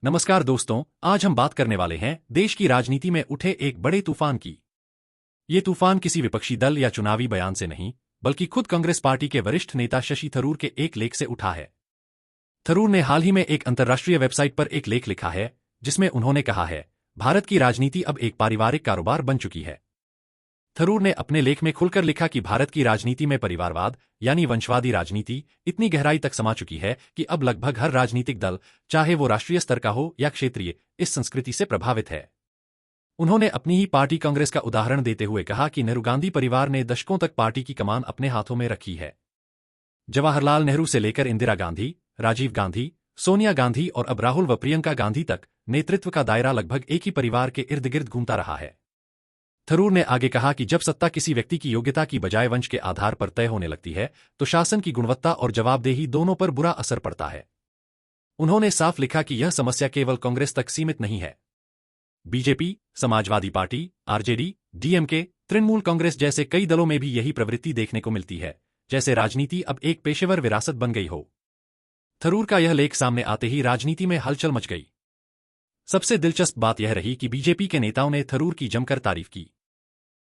नमस्कार दोस्तों, आज हम बात करने वाले हैं देश की राजनीति में उठे एक बड़े तूफान की। ये तूफान किसी विपक्षी दल या चुनावी बयान से नहीं, बल्कि खुद कांग्रेस पार्टी के वरिष्ठ नेता शशि थरूर के एक लेख से उठा है। थरूर ने हाल ही में एक अंतर्राष्ट्रीय वेबसाइट पर एक लेख लिखा है, जिसमें उन्होंने कहा है, भारत की राजनीति अब एक पारिवारिक कारोबार बन चुकी है। थरूर ने अपने लेख में खुलकर लिखा कि भारत की राजनीति में परिवारवाद यानी वंशवादी राजनीति इतनी गहराई तक समा चुकी है कि अब लगभग हर राजनीतिक दल, चाहे वो राष्ट्रीय स्तर का हो या क्षेत्रीय, इस संस्कृति से प्रभावित है। उन्होंने अपनी ही पार्टी कांग्रेस का उदाहरण देते हुए कहा कि नेहरू गांधी परिवार ने दशकों तक पार्टी की कमान अपने हाथों में रखी है। जवाहरलाल नेहरू से लेकर इंदिरा गांधी, राजीव गांधी, सोनिया गांधी और अब राहुल व प्रियंका गांधी तक नेतृत्व का दायरा लगभग एक ही परिवार के इर्द गिर्द घूमता रहा है। थरूर ने आगे कहा कि जब सत्ता किसी व्यक्ति की योग्यता की बजाय वंश के आधार पर तय होने लगती है, तो शासन की गुणवत्ता और जवाबदेही दोनों पर बुरा असर पड़ता है। उन्होंने साफ लिखा कि यह समस्या केवल कांग्रेस तक सीमित नहीं है। BJP, Samajwadi party, RJD, DMK, Trinamool Congress जैसे कई दलों में भी यही प्रवृत्ति देखने को मिलती है, जैसे राजनीति अब एक पेशेवर विरासत बन गई हो। थरूर का यह लेख सामने आते ही राजनीति में हलचल मच गई। सबसे दिलचस्प बात यह रही कि बीजेपी के नेताओं ने थरूर की जमकर तारीफ की।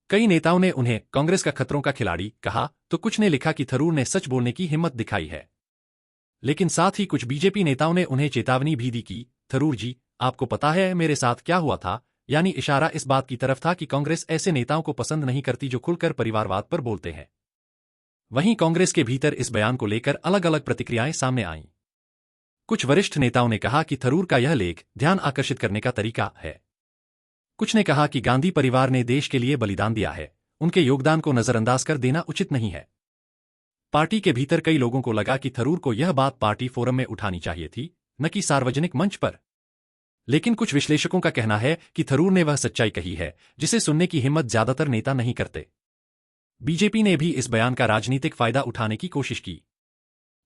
कई नेताओं ने उन्हें कांग्रेस का खतरों का खिलाड़ी कहा, तो कुछ ने लिखा कि थरूर ने सच बोलने की हिम्मत दिखाई है। लेकिन साथ ही कुछ बीजेपी नेताओं ने उन्हें चेतावनी भी दी कि थरूर जी, आपको पता है मेरे साथ क्या हुआ था, यानी इशारा इस बात की तरफ था कि कांग्रेस ऐसे नेताओं को पसंद नहीं करती जो खुलकर परिवारवाद पर बोलते हैं। वहीं कांग्रेस के भीतर इस बयान को लेकर अलग अलग प्रतिक्रियाएं सामने आईं। कुछ वरिष्ठ नेताओं ने कहा कि थरूर का यह लेख ध्यान आकर्षित करने का तरीका है। कुछ ने कहा कि गांधी परिवार ने देश के लिए बलिदान दिया है, उनके योगदान को नजरअंदाज कर देना उचित नहीं है। पार्टी के भीतर कई लोगों को लगा कि थरूर को यह बात पार्टी फोरम में उठानी चाहिए थी, न कि सार्वजनिक मंच पर। लेकिन कुछ विश्लेषकों का कहना है कि थरूर ने वह सच्चाई कही है जिसे सुनने की हिम्मत ज्यादातर नेता नहीं करते। बीजेपी ने भी इस बयान का राजनीतिक फायदा उठाने की कोशिश की।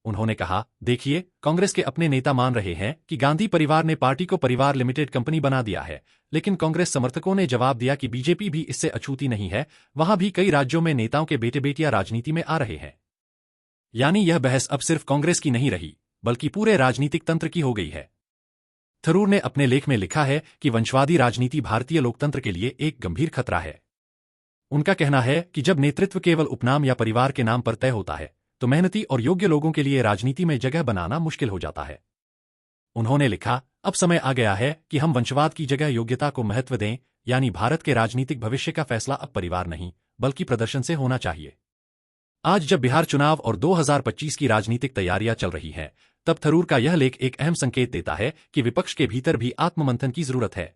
उन्होंने कहा, देखिए, कांग्रेस के अपने नेता मान रहे हैं कि गांधी परिवार ने पार्टी को परिवार लिमिटेड कंपनी बना दिया है, लेकिन कांग्रेस समर्थकों ने जवाब दिया कि बीजेपी भी इससे अछूती नहीं है, वहां भी कई राज्यों में नेताओं के बेटे बेटियां राजनीति में आ रहे हैं। यानी यह बहस अब सिर्फ कांग्रेस की नहीं रही, बल्कि पूरे राजनीतिक तंत्र की हो गई है। थरूर ने अपने लेख में लिखा है कि वंशवादी राजनीति भारतीय लोकतंत्र के लिए एक गंभीर खतरा है। उनका कहना है कि जब नेतृत्व केवल उपनाम या परिवार के नाम पर तय होता है, तो मेहनती और योग्य लोगों के लिए राजनीति में जगह बनाना मुश्किल हो जाता है। उन्होंने लिखा, अब समय आ गया है कि हम वंशवाद की जगह योग्यता को महत्व दें, यानी भारत के राजनीतिक भविष्य का फैसला अब परिवार नहीं, बल्कि प्रदर्शन से होना चाहिए। आज जब बिहार चुनाव और 2025 की राजनीतिक तैयारियां चल रही हैं, तब थरूर का यह लेख एक अहम संकेत देता है कि विपक्ष के भीतर भी आत्ममंथन की जरूरत है।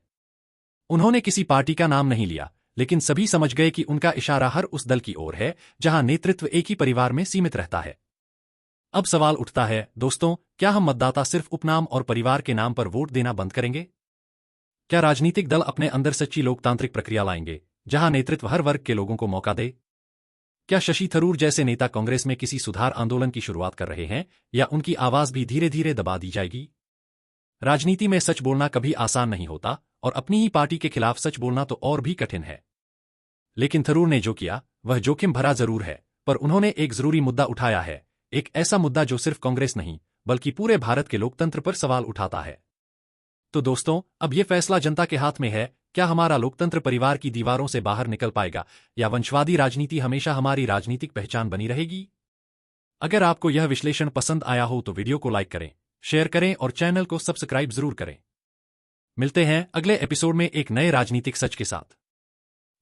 उन्होंने किसी पार्टी का नाम नहीं लिया, लेकिन सभी समझ गए कि उनका इशारा हर उस दल की ओर है जहां नेतृत्व एक ही परिवार में सीमित रहता है। अब सवाल उठता है, दोस्तों, क्या हम मतदाता सिर्फ उपनाम और परिवार के नाम पर वोट देना बंद करेंगे? क्या राजनीतिक दल अपने अंदर सच्ची लोकतांत्रिक प्रक्रिया लाएंगे, जहां नेतृत्व हर वर्ग के लोगों को मौका दे? क्या शशि थरूर जैसे नेता कांग्रेस में किसी सुधार आंदोलन की शुरुआत कर रहे हैं, या उनकी आवाज भी धीरे धीरे दबा दी जाएगी? राजनीति में सच बोलना कभी आसान नहीं होता, और अपनी ही पार्टी के खिलाफ सच बोलना तो और भी कठिन है। लेकिन थरूर ने जो किया, वह जोखिम भरा जरूर है, पर उन्होंने एक जरूरी मुद्दा उठाया है, एक ऐसा मुद्दा जो सिर्फ कांग्रेस नहीं, बल्कि पूरे भारत के लोकतंत्र पर सवाल उठाता है। तो दोस्तों, अब यह फैसला जनता के हाथ में है, क्या हमारा लोकतंत्र परिवार की दीवारों से बाहर निकल पाएगा, या वंशवादी राजनीति हमेशा हमारी राजनीतिक पहचान बनी रहेगी? अगर आपको यह विश्लेषण पसंद आया हो तो वीडियो को लाइक करें, शेयर करें और चैनल को सब्सक्राइब जरूर करें। मिलते हैं अगले एपिसोड में एक नए राजनीतिक सच के साथ।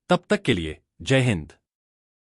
तब तक के लिए जय हिंद।